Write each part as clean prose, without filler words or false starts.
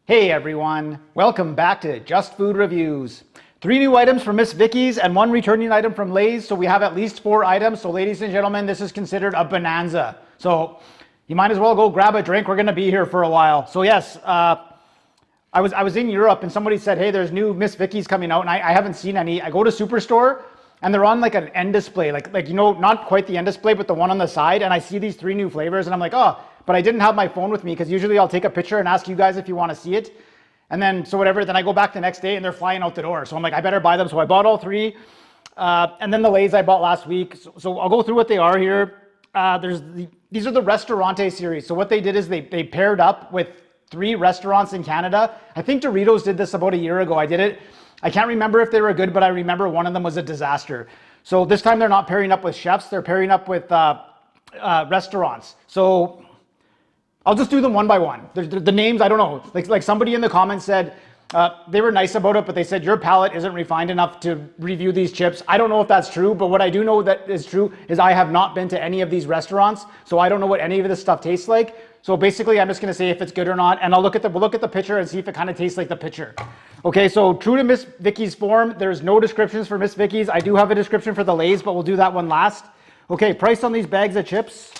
Hey everyone, welcome back to Just Food Reviews. 3 new items from Miss Vickie's and 1 returning item from Lay's, so we have at least 4 items. So ladies and gentlemen, this is considered a bonanza. So you might as well go grab a drink, we're gonna be here for a while. So yes, I was in Europe and somebody said, hey, there's new Miss Vickie's coming out, and I haven't seen any. I go to Superstore and they're on like an end display, like you know, not quite the end display, but the one on the side, and I see these 3 new flavors and I'm like, oh, but I didn't have my phone with me because usually I'll take a picture and ask you guys if you want to see it. And then, so whatever, then I go back the next day and they're flying out the door. So I'm like, I better buy them. So I bought all 3. And then the Lay's I bought last week. So I'll go through what they are here. These are the Ristoranti series. So what they did is they paired up with 3 restaurants in Canada. I think Doritos did this about a year ago. I did it. I can't remember if they were good, but I remember one of them was a disaster. So this time they're not pairing up with chefs. They're pairing up with restaurants. So I'll just do them one by one. The names, I don't know. Like somebody in the comments said, they were nice about it, but they said your palate isn't refined enough to review these chips. I don't know if that's true, but what I do know that is true is I have not been to any of these restaurants, so I don't know what any of this stuff tastes like. So basically, I'm just gonna say if it's good or not, and we'll look at the picture and see if it kind of tastes like the picture. Okay, so true to Miss Vickie's form, there's no descriptions for Miss Vickie's. I do have a description for the Lay's, but we'll do that one last. Okay, price on these bags of chips.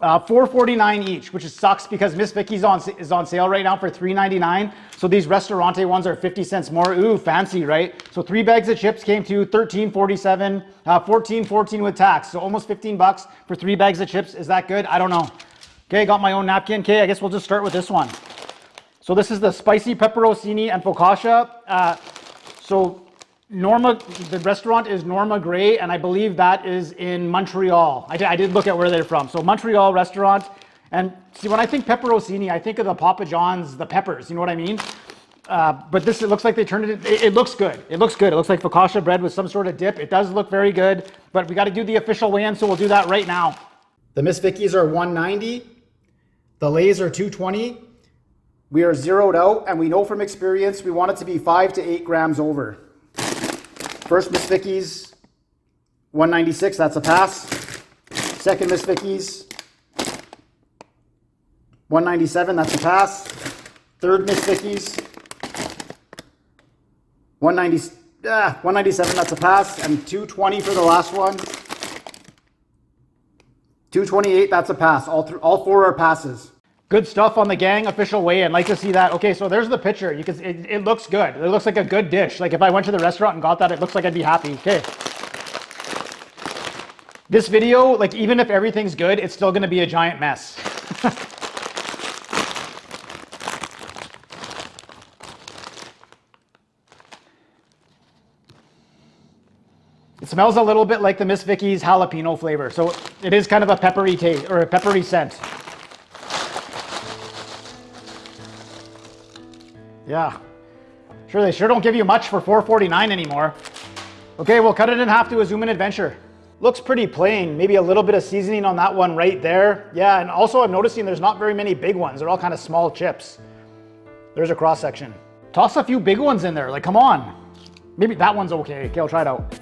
$4.49 each, which sucks because Miss Vickie's is on sale right now for $3.99. So these Ristoranti ones are 50 cents more. Ooh, fancy, right? So 3 bags of chips came to $13.47, $14.14 with tax. So almost 15 bucks for 3 bags of chips. Is that good? I don't know. Okay, got my own napkin. Okay, I guess we'll just start with this one. So this is the spicy pepperoncini and focaccia. So Norma, the restaurant is Norma Gray, and I believe that is in Montreal. I did look at where they're from. So Montreal restaurant. And see, when I think pepperoncini, I think of the Papa John's, the peppers, you know what I mean? But this, it looks like they turned it looks good. It looks good. It looks like focaccia bread with some sort of dip. It does look very good, but we got to do the official weigh-in, so we'll do that right now. The Miss Vickie's are 190. The Lay's are 220. We are zeroed out, and we know from experience, we want it to be 5 to 8 grams over. First Miss Vickie's, 196, that's a pass. Second Miss Vickie's, 197, that's a pass. Third Miss Vickie's, 197, that's a pass. And 220 for the last one. 228, that's a pass. All 4 are passes. Good stuff on the gang official weigh-in. Like to see that. Okay, so there's the picture. You can. It looks good. It looks like a good dish. Like if I went to the restaurant and got that, it looks like I'd be happy. Okay. This video, like even if everything's good, it's still going to be a giant mess. It smells a little bit like the Miss Vickie's jalapeno flavor. So it is kind of a peppery taste or a peppery scent. Yeah, sure, they sure don't give you much for $4.49 anymore. Okay, we'll cut it in half to a zoom in adventure. Looks pretty plain, maybe a little bit of seasoning on that one right there. Yeah, and also I'm noticing there's not very many big ones. They're all kind of small chips. There's a cross section. Toss a few big ones in there, like come on. Maybe that one's okay. Okay, I'll try it out.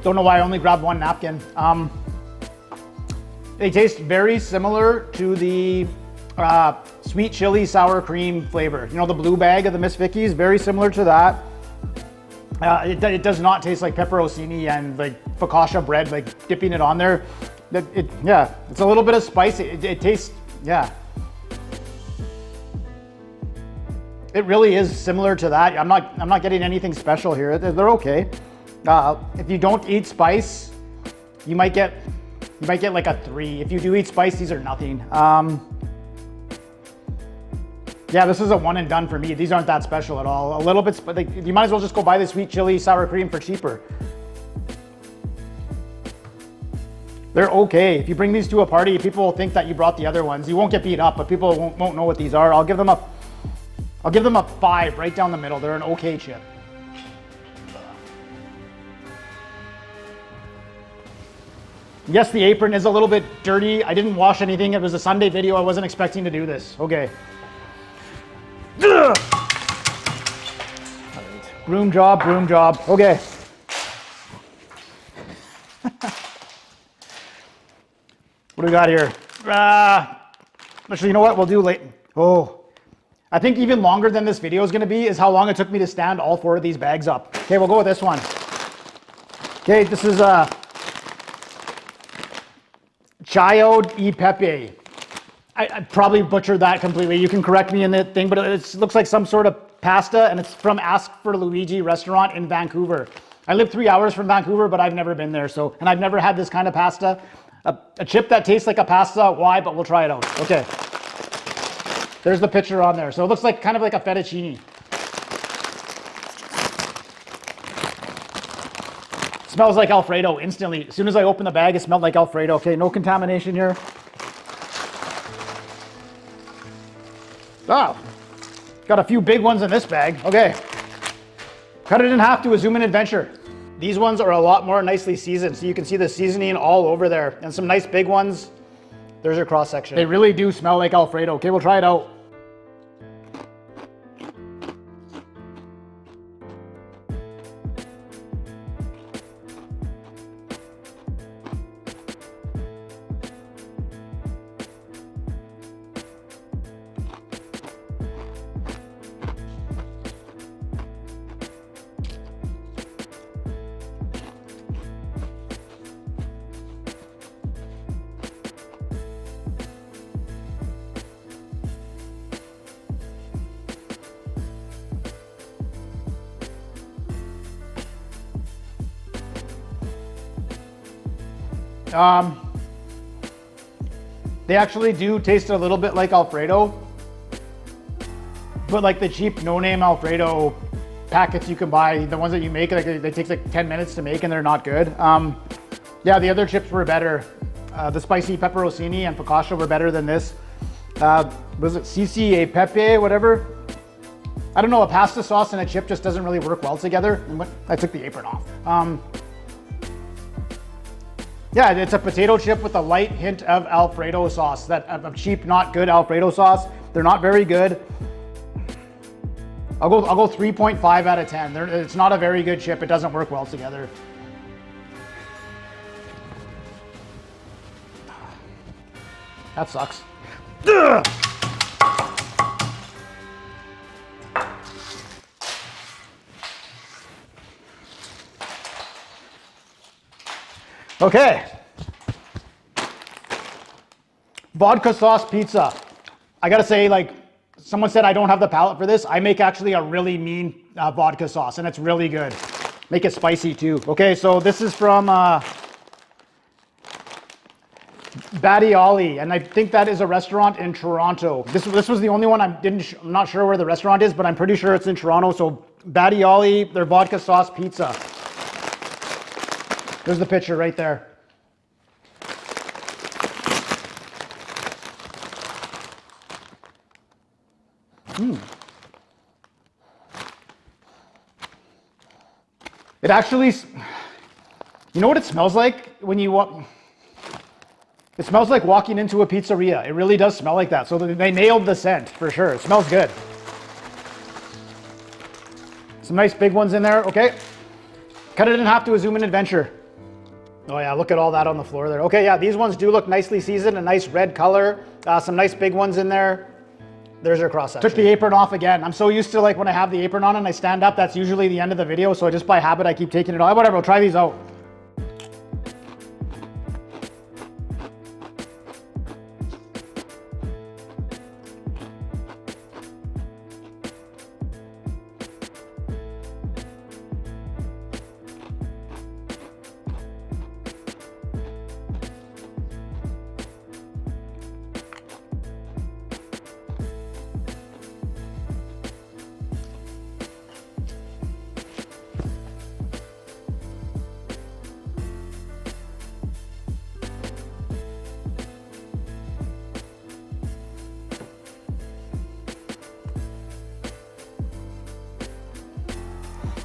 Don't know why I only grabbed 1 napkin. They taste very similar to the sweet chili sour cream flavor. You know, the blue bag of the Miss Vickie's, very similar to that. It does not taste like pepperoncini and like focaccia bread, like dipping it on there. Yeah, it's a little bit of spice. It tastes, yeah. It really is similar to that. I'm not getting anything special here. They're okay. If you don't eat spice, you might get like a 3. If you do eat spice, these are nothing. Yeah, this is a one and done for me. These aren't that special at all. A little bit, but like, you might as well just go buy the sweet chili sour cream for cheaper. They're okay. If you bring these to a party, people will think that you brought the other ones. You won't get beat up, but people won't know what these are. I'll give them a 5 right down the middle. They're an okay chip. Yes, the apron is a little bit dirty. I didn't wash anything. It was a Sunday video. I wasn't expecting to do this. Okay. Ugh. Broom job, broom job. Okay. What do we got here? Actually, you know what? We'll do late. Oh, I think even longer than this video is going to be is how long it took me to stand all 4 of these bags up. Okay, we'll go with this one. Okay, this is Chalet e Pepe. I probably butchered that completely. You can correct me in the thing, but it looks like some sort of pasta, and it's from Ask for Luigi restaurant in Vancouver. I live 3 hours from Vancouver, but I've never been there, and I've never had this kind of pasta. A chip that tastes like a pasta, why? But we'll try it out. Okay. There's the picture on there. So it looks like kind of like a fettuccine. Smells like Alfredo instantly. As soon as I opened the bag, it smelled like Alfredo. Okay, no contamination here. Oh, got a few big ones in this bag. Okay. Cut it in half to a zoom in adventure. These ones are a lot more nicely seasoned, so you can see the seasoning all over there. And some nice big ones. There's your cross section. They really do smell like Alfredo. Okay, we'll try it out. They actually do taste a little bit like Alfredo, but like the cheap no-name Alfredo packets you can buy, the ones that you make, like they take like 10 minutes to make and they're not good. Yeah, the other chips were better. The spicy pepperoncini and focaccia were better than this. Was it CC Pepe, whatever? I don't know, a pasta sauce and a chip just doesn't really work well together. I took the apron off. Yeah, it's a potato chip with a light hint of Alfredo sauce, of cheap, not good Alfredo sauce. They're not very good. I'll go 3.5 out of 10. It's not a very good chip. It doesn't work well together. That sucks. Ugh! Okay. Vodka Sauce Pizza. I gotta say, like, someone said I don't have the palate for this. I make actually a really mean vodka sauce, and it's really good. Make it spicy too. Okay, so this is from Badiali, and I think that is a restaurant in Toronto. This was the only one I'm not sure where the restaurant is, but I'm pretty sure it's in Toronto. So Badiali, their vodka sauce pizza. There's the picture right there. It actually, you know what it smells like when you walk? It smells like walking into a pizzeria. It really does smell like that. So they nailed the scent for sure. It smells good. Some nice big ones in there. Okay. Cut it in half to a zoom in adventure. Oh yeah, look at all that on the floor there. Okay, yeah, these ones do look nicely seasoned, a nice red color. Some nice big ones in there. There's your cross section. Took the apron off again. I'm so used to, like, when I have the apron on and I stand up, that's usually the end of the video. So just by habit, I keep taking it off. Whatever, we'll try these out.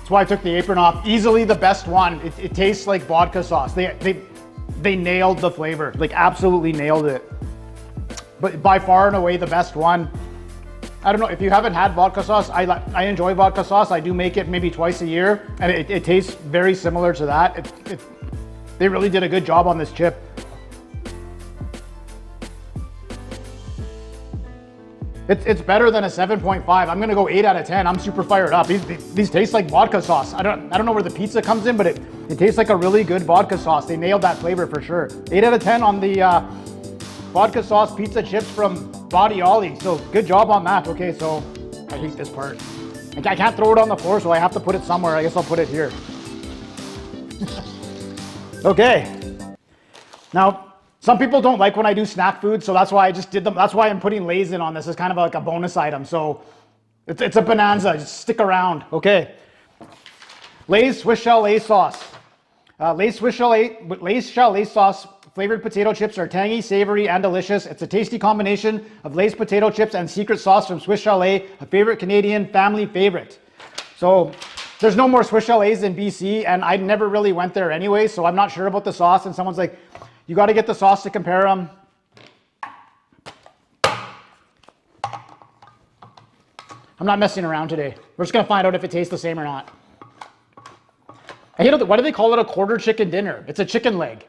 That's why I took the apron off. Easily the best one. It tastes like vodka sauce. They nailed the flavor, like absolutely nailed it. But by far and away the best one. I don't know, if you haven't had vodka sauce, I enjoy vodka sauce. I do make it maybe twice a year, and it tastes very similar to that. They really did a good job on this chip. It's better than a 7.5. I'm gonna go 8 out of 10. I'm super fired up. These taste like vodka sauce. I don't know where the pizza comes in, but it tastes like a really good vodka sauce. They nailed that flavor for sure. 8 out of 10 on the vodka sauce pizza chips from Badiali. So good job on that. Okay, so I hate this part. I can't throw it on the floor, so I have to put it somewhere. I guess I'll put it here. Okay. Now, some people don't like when I do snack food, so that's why I just did them. That's why I'm putting Lay's in on this as kind of like a bonus item. So it's a bonanza. Just stick around. Okay. Lay's Swiss Chalet sauce. Lay's Chalet sauce flavored potato chips are tangy, savory, and delicious. It's a tasty combination of Lay's potato chips and secret sauce from Swiss Chalet, a favorite Canadian family favorite. So there's no more Swiss Chalets in BC, and I never really went there anyway, so I'm not sure about the sauce. And someone's like, you got to get the sauce to compare them. I'm not messing around today. We're just going to find out if it tastes the same or not. I hate it. Why do they call it a quarter chicken dinner? It's a chicken leg.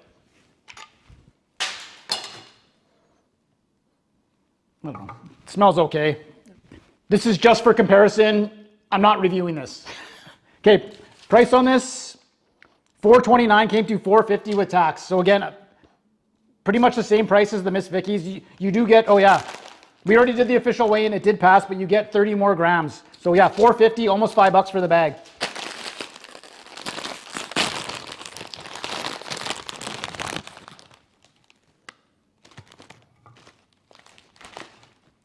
I don't know. It smells okay. This is just for comparison. I'm not reviewing this. Okay, price on this, $4.29 came to $4.50 with tax. So again, pretty much the same price as the Miss Vickie's. You do get, oh yeah, we already did the official weigh-in. It did pass, but you get 30 more grams. So yeah, $4.50, almost $5 for the bag.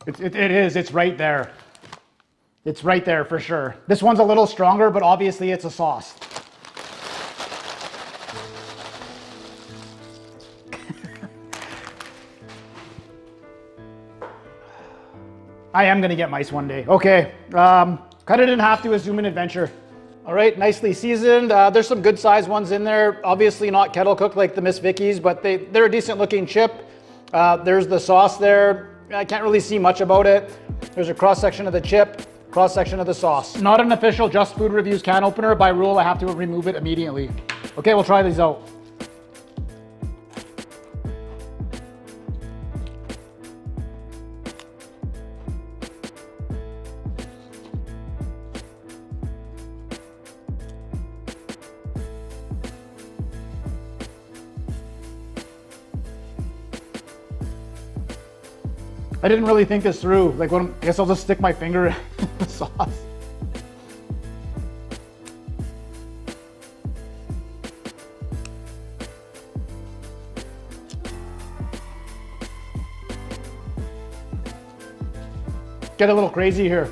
It is, it's right there. It's right there for sure. This one's a little stronger, but obviously it's a sauce. I am gonna get mice one day. Okay, cut it in half to a zoom in adventure. All right, nicely seasoned. There's some good sized ones in there. Obviously not kettle cooked like the Miss Vickie's, but they're a decent looking chip. There's the sauce there. I can't really see much about it. There's a cross section of the chip, cross section of the sauce. Not an official Just Food Reviews can opener. By rule, I have to remove it immediately. Okay, we'll try these out. I didn't really think this through. Like, I guess I'll just stick my finger in the sauce. Get a little crazy here.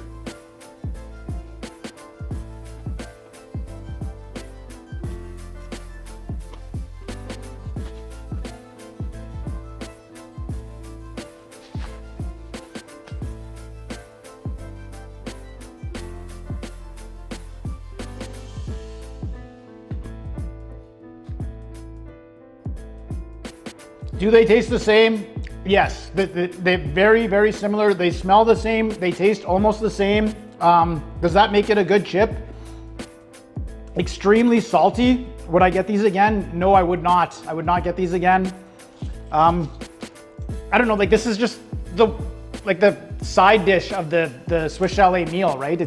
Do they taste the same? Yes, they're very, very similar. They smell the same. They taste almost the same. Does that make it a good chip? Extremely salty. Would I get these again? No, I would not. I would not get these again. I don't know, like this is just the side dish of the Swiss Chalet meal, right?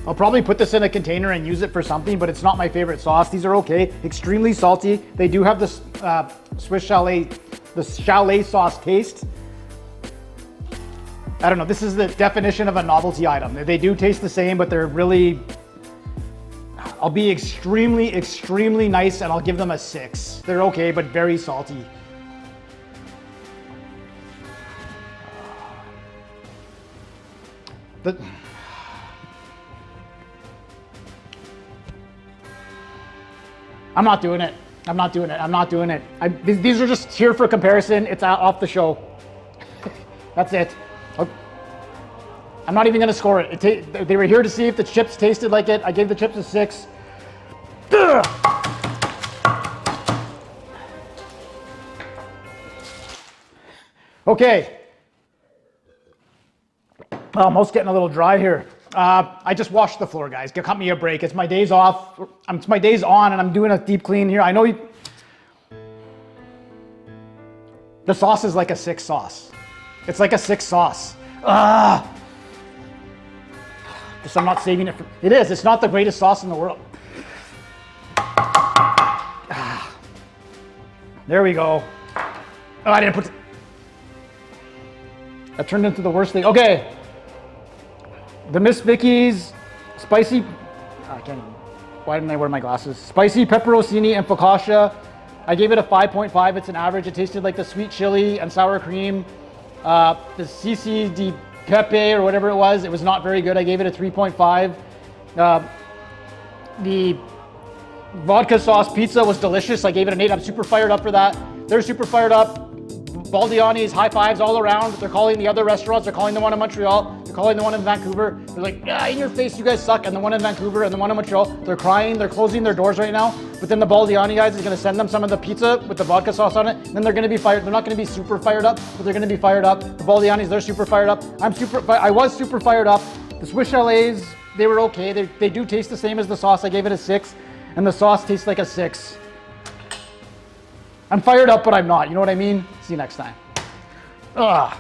I'll probably put this in a container and use it for something, but it's not my favorite sauce. These are okay, extremely salty. They do have this Swiss Chalet, the Chalet sauce taste. I don't know, this is the definition of a novelty item. They do taste the same, but they're really, I'll be extremely, extremely nice and I'll give them a 6. They're okay, but very salty. I'm not doing it. I'm not doing it. I'm not doing it. These are just here for comparison. It's off the show. That's it. I'm not even gonna score it. They were here to see if the chips tasted like it. I gave the chips a 6. Ugh. Okay. Well, I'm almost getting a little dry here. I just washed the floor, guys. Cut me a break. It's my days off. It's my days on, and I'm doing a deep clean here. I know the sauce is like a 6 sauce. It's like a 6 sauce. Guess I'm not saving it for. It is. It's not the greatest sauce in the world. There we go. Oh, I didn't put. That turned into the worst thing. Okay. The Miss Vickie's spicy. I can't even. Why didn't I wear my glasses? Spicy pepperoncini and focaccia. I gave it a 5.5. It's an average. It tasted like the sweet chili and sour cream. The CC di Pepe or whatever it was not very good. I gave it a 3.5. The Vodka Sauce Pizza was delicious. I gave it an 8. I'm super fired up for that. They're super fired up. Badiali's, high fives all around. They're calling the other restaurants. They're calling the one in Montreal. They're calling the one in Vancouver. They're like, yeah, in your face, you guys suck. And the one in Vancouver and the one in Montreal, they're crying. They're closing their doors right now. But then the Badiali guys is going to send them some of the pizza with the vodka sauce on it. And then they're going to be fired. They're not going to be super fired up, but they're going to be fired up. The Badianis, they're super fired up. I was super fired up. The Swiss Chalets, they were okay. They do taste the same as the sauce. I gave it a 6. And the sauce tastes like a 6. I'm fired up, but I'm not. You know what I mean? See you next time. Ugh.